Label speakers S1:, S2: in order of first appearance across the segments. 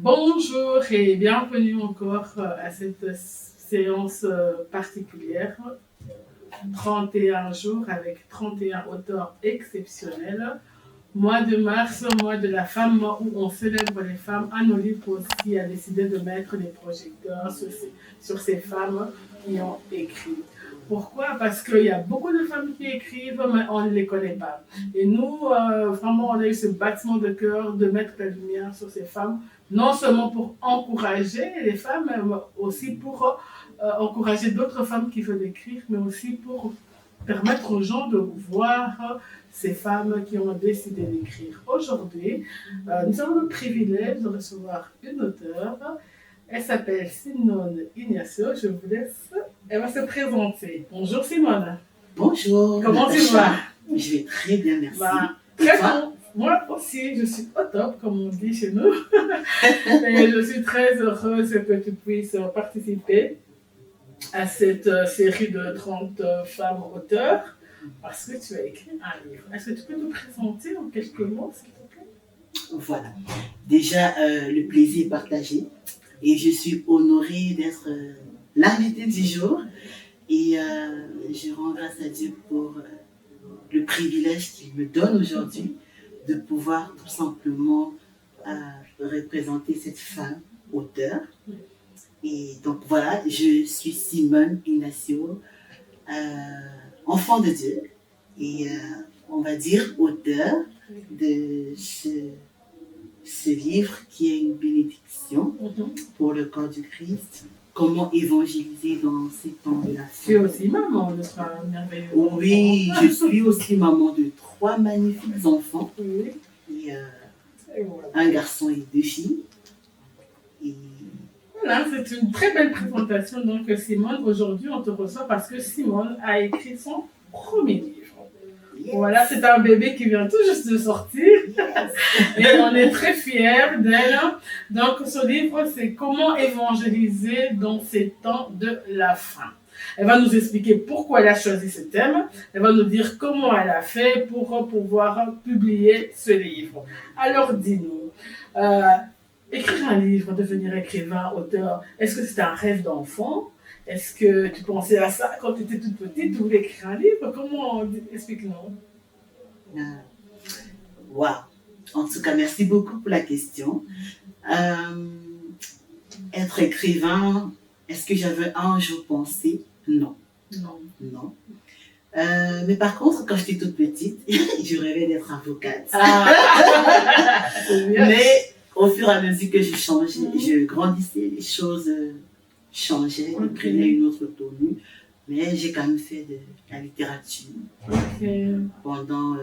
S1: Bonjour et bienvenue encore à cette séance particulière. 31 jours avec 31 auteurs exceptionnels. Mois de mars, mois de la femme, mois où on célèbre les femmes. Anolip aussi a décidé de mettre les projecteurs sur ces femmes qui ont écrit. Pourquoi? Parce qu'il y a beaucoup de femmes qui écrivent, mais on ne les connaît pas. Et nous, vraiment, on a eu ce battement de cœur de mettre la lumière sur ces femmes, non seulement pour encourager les femmes, mais aussi pour encourager d'autres femmes qui veulent écrire, mais aussi pour permettre aux gens de voir ces femmes qui ont décidé d'écrire. Aujourd'hui, nous avons le privilège de recevoir une auteure. Elle s'appelle Simone Ignacio. Je vous laisse. Elle va se présenter. Bonjour Simone.
S2: Bonjour.
S1: Comment tu vas?
S2: Je vais très bien, merci.
S1: Très bon. Moi aussi, je suis au top, comme on dit chez nous. Et je suis très heureuse que tu puisses participer à cette série de 30 femmes auteurs parce que tu as écrit un livre. Est-ce que tu peux nous présenter en quelques mots, s'il te plaît?
S2: Voilà. Déjà, le plaisir est partagé et je suis honorée d'être l'invitée du jour et je rends grâce à Dieu pour le privilège qu'il me donne aujourd'hui de pouvoir tout simplement représenter cette femme auteure. Et donc voilà, je suis Simone Ignacio, enfant de Dieu et on va dire auteur de ce livre qui est une bénédiction pour le corps du Christ. Comment évangéliser dans ces temps de la fin.
S1: Tu es aussi maman de 3 merveilleux enfants.
S2: Oui, je suis aussi maman de 3 magnifiques enfants.
S1: Oui.
S2: Et,
S1: voilà.
S2: Un garçon et 2 filles. Et
S1: voilà, c'est une très belle présentation. Donc Simone, aujourd'hui on te reçoit parce que Simone a écrit son premier livre. Yes. Voilà, c'est un bébé qui vient tout juste de sortir. Yes. Et on est très fiers d'elle. Donc ce livre, c'est Comment évangéliser dans ces temps de la fin. Elle va nous expliquer pourquoi elle a choisi ce thème. Elle va nous dire comment elle a fait pour pouvoir publier ce livre. Alors dis-nous, écrire un livre, devenir écrivain, auteur, est-ce que c'était un rêve d'enfant? Est-ce que tu pensais à ça quand tu étais toute petite, tu voulais écrire un livre? Comment? Explique-nous.
S2: Wow. En tout cas, merci beaucoup pour la question. Être écrivain, est-ce que j'avais un jour pensé? Non.
S1: Non.
S2: Non. Mais par contre, quand j'étais toute petite, je rêvais d'être avocate.
S1: Ah.
S2: Mais au fur et à mesure que je changeais, je grandissais, les choses changeaient, prenaient une autre tournure. Mais j'ai quand même fait de la littérature pendant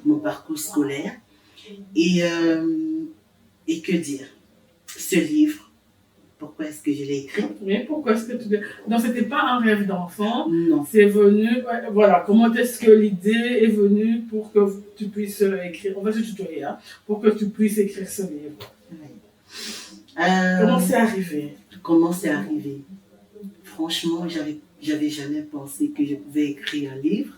S2: mon parcours scolaire. Et que dire? Ce livre, pourquoi est-ce que je l'ai écrit?
S1: Oui, pourquoi est-ce que tu... Non, c'était pas un rêve d'enfant.
S2: Non.
S1: C'est venu... Voilà, comment est-ce que l'idée est venue pour que tu puisses écrire... On va se tutoyer, hein, pour que tu puisses écrire ce livre. Oui. Comment c'est arrivé?
S2: Comment c'est arrivé? Franchement, j'avais jamais pensé que je pouvais écrire un livre.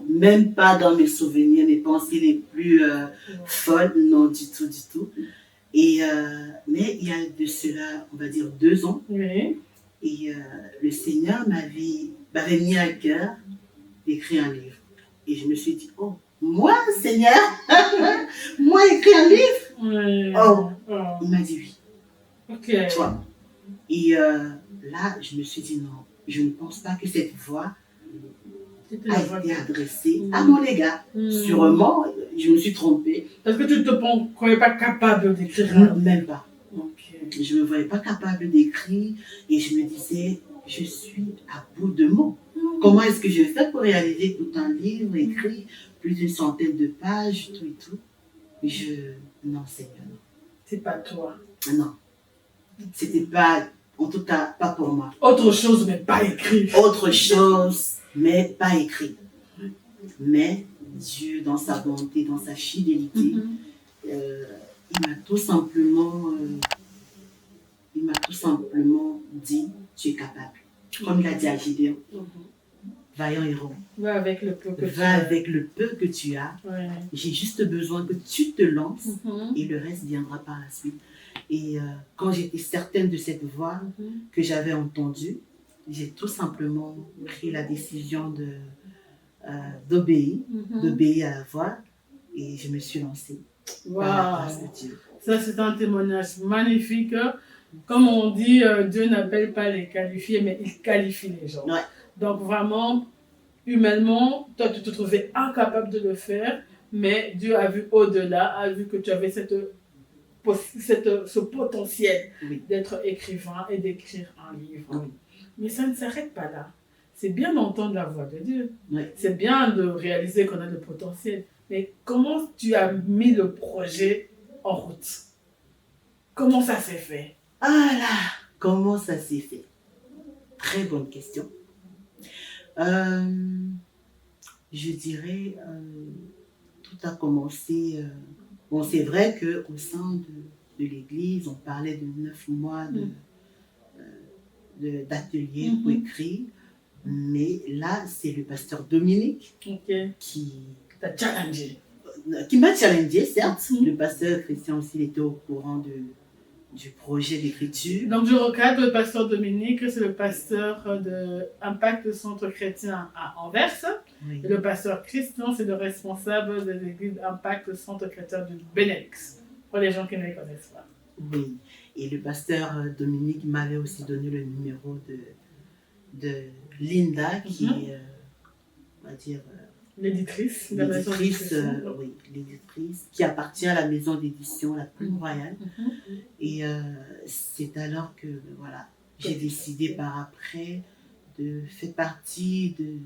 S2: Même pas dans mes souvenirs, mes pensées les plus folles, non du tout, du tout. Et, mais il y a de cela, on va dire 2 ans,
S1: oui.
S2: Et le Seigneur m'avait mis à cœur d'écrire un livre. Et je me suis dit, oh, moi, Seigneur, moi écrire un livre?
S1: Oui.
S2: Oh, il m'a dit oui.
S1: Ok.
S2: Toi. Et là, je me suis dit non, je ne pense pas que cette voix a été adressée à mon égard. Sûrement, je me suis trompée.
S1: Parce que tu ne te croyais pas capable d'écrire?
S2: Non, même pas.
S1: Okay.
S2: Je ne me voyais pas capable d'écrire et je me disais, je suis à bout de mots. Comment est-ce que je fais pour réaliser tout un livre écrit, plus d'une centaine de pages, tout et tout? Non, Seigneur, non.
S1: C'est pas toi.
S2: Non. C'était pas, en tout cas, pas pour moi.
S1: Autre chose, mais pas écrit.
S2: Autre chose, mais pas écrit. Mais Dieu, dans sa bonté, dans sa fidélité, il m'a tout simplement dit, tu es capable. Comme il a dit à Gideon, vaillant héros.
S1: Va avec le peu que tu
S2: as. Va avec le peu que tu as.
S1: Ouais.
S2: J'ai juste besoin que tu te lances et le reste viendra par la suite. Et quand j'étais certaine de cette voix que j'avais entendue, j'ai tout simplement pris la décision d'obéir à la voix et je me suis lancée par la grâce de Dieu.
S1: Ça, c'est un témoignage magnifique. Comme on dit, Dieu n'appelle pas les qualifiés, mais il qualifie les gens.
S2: Ouais.
S1: Donc vraiment, humainement, toi, tu te trouvais incapable de le faire, mais Dieu a vu au-delà, a vu que tu avais ce potentiel d'être écrivain et d'écrire un livre.
S2: Oui.
S1: Mais ça ne s'arrête pas là. C'est bien d'entendre la voix de Dieu.
S2: Oui.
S1: C'est bien de réaliser qu'on a le potentiel. Mais comment tu as mis le projet en route? Comment ça s'est fait?
S2: Ah là, comment ça s'est fait? Très bonne question. Je dirais, tout a commencé. Bon, c'est vrai qu'au sein de l'Église, on parlait de 9 mois d'atelier pour écrire, mais là, c'est le pasteur Dominique qui
S1: t'a challengé.
S2: Qui m'a challengé, certes. Le pasteur Christian aussi, il était au courant du projet d'écriture.
S1: Donc, je recadre, le pasteur Dominique, c'est le pasteur de Impact Centre Chrétien à Anvers. Oui. Et le pasteur Christian, c'est le responsable de l'église Impact Centre Chrétien du Benelux, pour les gens qui ne les connaissent pas.
S2: Oui, et le pasteur Dominique m'avait aussi donné le numéro de Linda, qui est, on va dire...
S1: l'éditrice,
S2: l'éditrice qui appartient à la maison d'édition la plus royale. Et c'est alors que voilà, j'ai décidé par après de faire partie de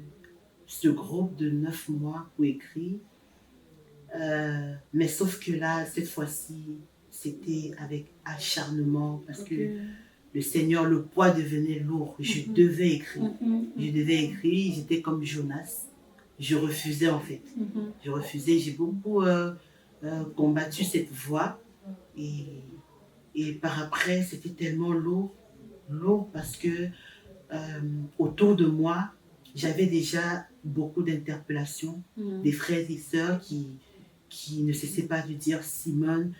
S2: ce groupe de 9 mois pour écrire. Mais sauf que là, cette fois-ci, c'était avec acharnement parce que le Seigneur, le poids devenait lourd. Je devais écrire. Je devais écrire, j'étais comme Jonas. Je refusais en fait. Je refusais, j'ai beaucoup combattu cette voie et par après c'était tellement lourd parce que autour de moi j'avais déjà beaucoup d'interpellations des frères et sœurs qui ne cessaient pas de dire Simone,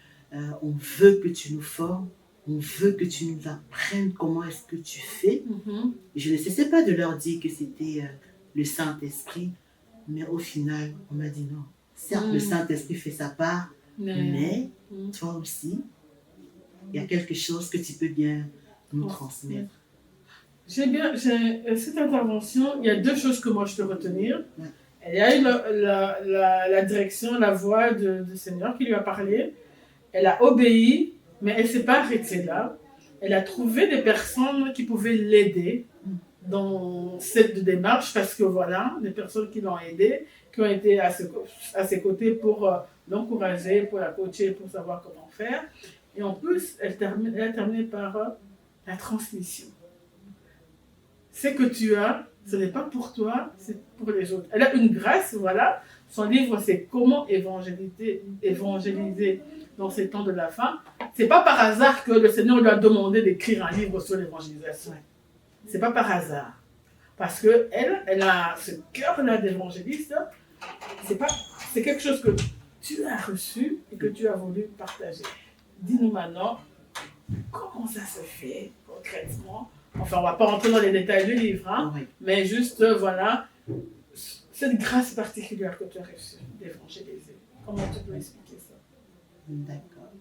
S2: on veut que tu nous formes, on veut que tu nous apprennes comment est-ce que tu fais. Je ne cessais pas de leur dire que c'était le Saint-Esprit. Mais au final, on m'a dit non. Certes, le Saint-Esprit fait sa part, mais toi aussi, il y a quelque chose que tu peux bien nous transmettre.
S1: Cette intervention, il y a 2 choses que moi je peux retenir. Il y a eu la direction, la voix du Seigneur qui lui a parlé. Elle a obéi, mais elle ne s'est pas arrêtée là. Elle a trouvé des personnes qui pouvaient l'aider dans cette démarche parce que voilà, des personnes qui l'ont aidé, qui ont été à ses côtés pour l'encourager, pour la coacher, pour savoir comment faire. Et en plus, elle a terminé par la transmission. Ce que tu as, ce n'est pas pour toi, c'est pour les autres. Elle a une grâce, voilà. Son livre, c'est Comment évangéliser dans ces temps de la fin. C'est pas par hasard que le Seigneur lui a demandé d'écrire un livre sur l'évangélisation. C'est pas par hasard. Parce qu'elle a ce cœur-là d'évangéliste. C'est quelque chose que tu as reçu et que tu as voulu partager. Dis-nous maintenant, comment ça se fait concrètement? Enfin, on ne va pas rentrer dans les détails du livre, hein, mais juste, voilà, cette grâce particulière que tu as reçue d'évangéliser. Comment tu peux expliquer ça?
S2: D'accord.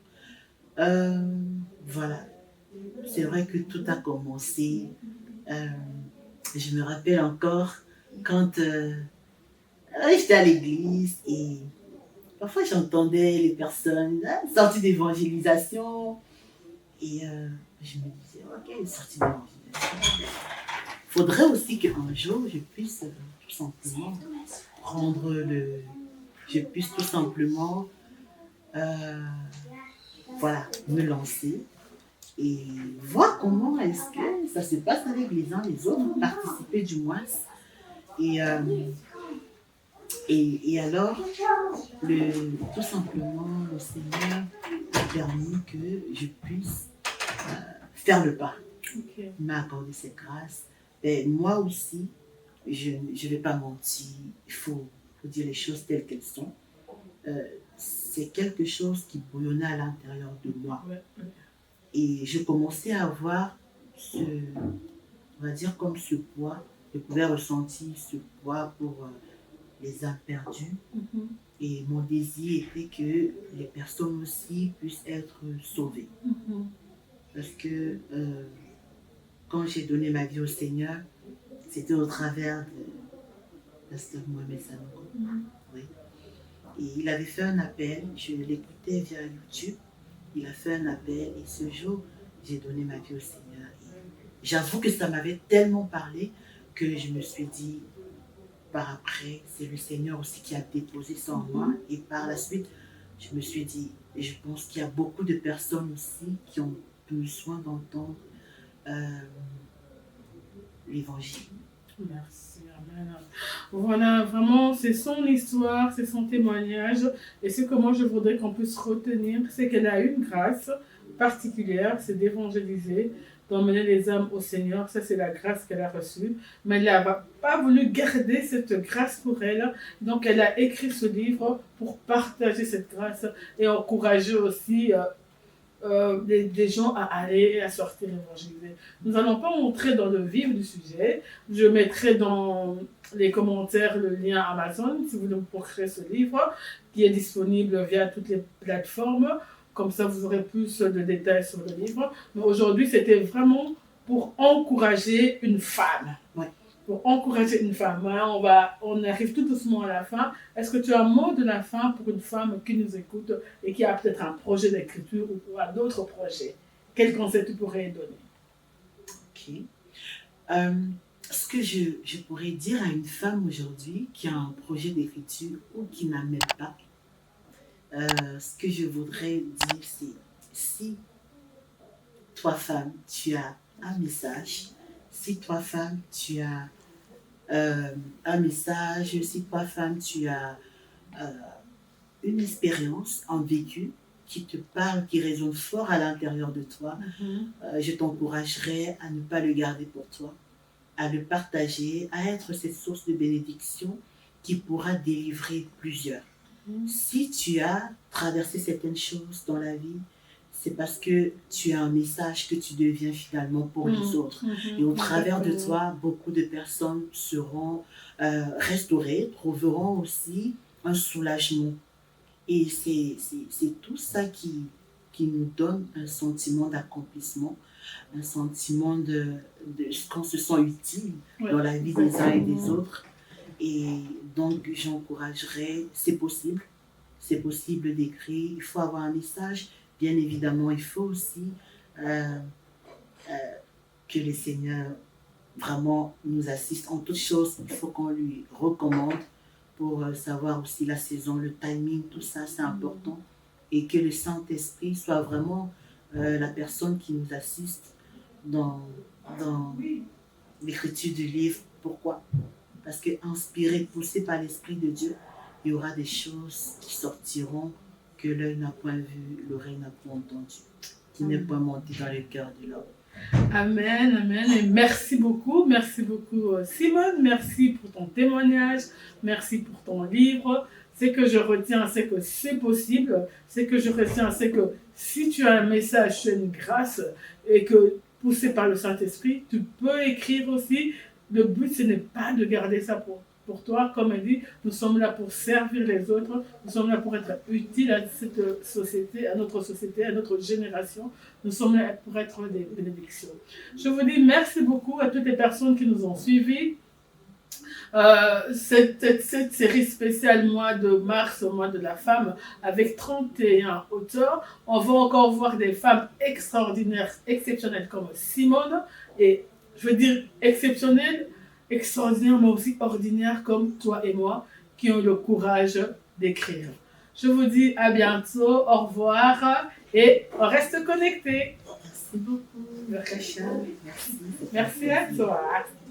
S2: Voilà. C'est vrai que tout a commencé. Je me rappelle encore quand j'étais à l'église et parfois j'entendais les personnes sorties d'évangélisation et je me disais, ok, sortie d'évangélisation. Il faudrait aussi qu'un jour je puisse tout simplement voilà, me lancer et voir comment est-ce que ça se passe avec les uns les autres, participer du moins. Et alors, tout simplement, le Seigneur a permis que je puisse faire le pas. Il m'a accordé cette grâce. Et moi aussi, je ne vais pas mentir, il faut dire les choses telles qu'elles sont. C'est quelque chose qui bouillonnait à l'intérieur de moi. Et je commençais à avoir on va dire comme ce poids. Je pouvais ressentir ce poids pour les âmes perdues.
S1: Mhm.
S2: Et mon désir était que les personnes aussi puissent être sauvées.
S1: Mhm.
S2: Parce que quand j'ai donné ma vie au Seigneur, c'était au travers de Pasteur Mohamed Sanogo.
S1: Mhm.
S2: Oui. Et il avait fait un appel, je l'écoutais via YouTube. Il a fait un appel et ce jour, j'ai donné ma vie au Seigneur. J'avoue que ça m'avait tellement parlé que je me suis dit, par après, c'est le Seigneur aussi qui a déposé ça en moi. Et par la suite, je me suis dit, et je pense qu'il y a beaucoup de personnes aussi qui ont besoin d'entendre l'évangile.
S1: Merci, amen. Voilà, vraiment, c'est son histoire, c'est son témoignage. Et ce que moi, je voudrais qu'on puisse retenir, c'est qu'elle a une grâce particulière, c'est d'évangéliser, d'emmener les âmes au Seigneur. Ça, c'est la grâce qu'elle a reçue. Mais elle n'a pas voulu garder cette grâce pour elle. Donc, elle a écrit ce livre pour partager cette grâce et encourager aussi des gens à aller et à sortir évangéliser. Nous n'allons pas entrer dans le vif du sujet. Je mettrai dans les commentaires le lien Amazon si vous voulez procurer ce livre qui est disponible via toutes les plateformes. Comme ça, vous aurez plus de détails sur le livre. Mais aujourd'hui, c'était vraiment pour encourager une femme.
S2: Ouais.
S1: Pour encourager une femme. On arrive tout doucement à la fin. Est-ce que tu as un mot de la fin pour une femme qui nous écoute et qui a peut-être un projet d'écriture ou a d'autres projets? Quel conseil tu pourrais donner?
S2: Ok. Ce que je pourrais dire à une femme aujourd'hui qui a un projet d'écriture ou qui n'en même pas, ce que je voudrais dire, c'est si toi, femme, tu as un message, si toi, femme, tu as un message, si toi, femme, tu as une expérience, un vécu qui te parle, qui résonne fort à l'intérieur de toi, je t'encouragerais à ne pas le garder pour toi, à le partager, à être cette source de bénédiction qui pourra délivrer plusieurs. Si tu as traversé certaines choses dans la vie, c'est parce que tu as un message que tu deviens finalement pour les autres. Et au travers de toi, beaucoup de personnes seront restaurées, trouveront aussi un soulagement. Et c'est tout ça qui nous donne un sentiment d'accomplissement, un sentiment qu'on se sent utile dans la vie des uns et des autres. Et donc, j'encouragerais, c'est possible d'écrire, il faut avoir un message. Bien évidemment, il faut aussi que le Seigneur vraiment nous assiste en toutes choses. Il faut qu'on lui recommande pour savoir aussi la saison, le timing, tout ça, c'est important. Et que le Saint-Esprit soit vraiment la personne qui nous assiste dans l'écriture du livre. Pourquoi? Parce que inspiré, poussé par l'Esprit de Dieu, il y aura des choses qui sortiront que l'œil n'a point vu, l'oreille n'a point entendu, qui n'est point monté dans le cœur de l'homme.
S1: Amen, amen. Et merci beaucoup Simone. Merci pour ton témoignage. Merci pour ton livre. Ce que je retiens, c'est que c'est possible. Ce que je retiens, c'est que si tu as un message, tu as une grâce et que poussé par le Saint-Esprit, tu peux écrire aussi. Le but, ce n'est pas de garder ça pour toi. Comme elle dit, nous sommes là pour servir les autres. Nous sommes là pour être utiles à cette société, à notre génération. Nous sommes là pour être des bénédictions. Je vous dis merci beaucoup à toutes les personnes qui nous ont suivis. Cette série spéciale mois de mars, mois de la femme, avec 31 auteurs. On va encore voir des femmes extraordinaires, exceptionnelles comme Simone. Et je veux dire exceptionnelles, extraordinaires, mais aussi ordinaires comme toi et moi, qui ont le courage d'écrire. Je vous dis à bientôt, au revoir, et on reste connectés.
S2: Merci beaucoup, Merci.
S1: Merci à toi.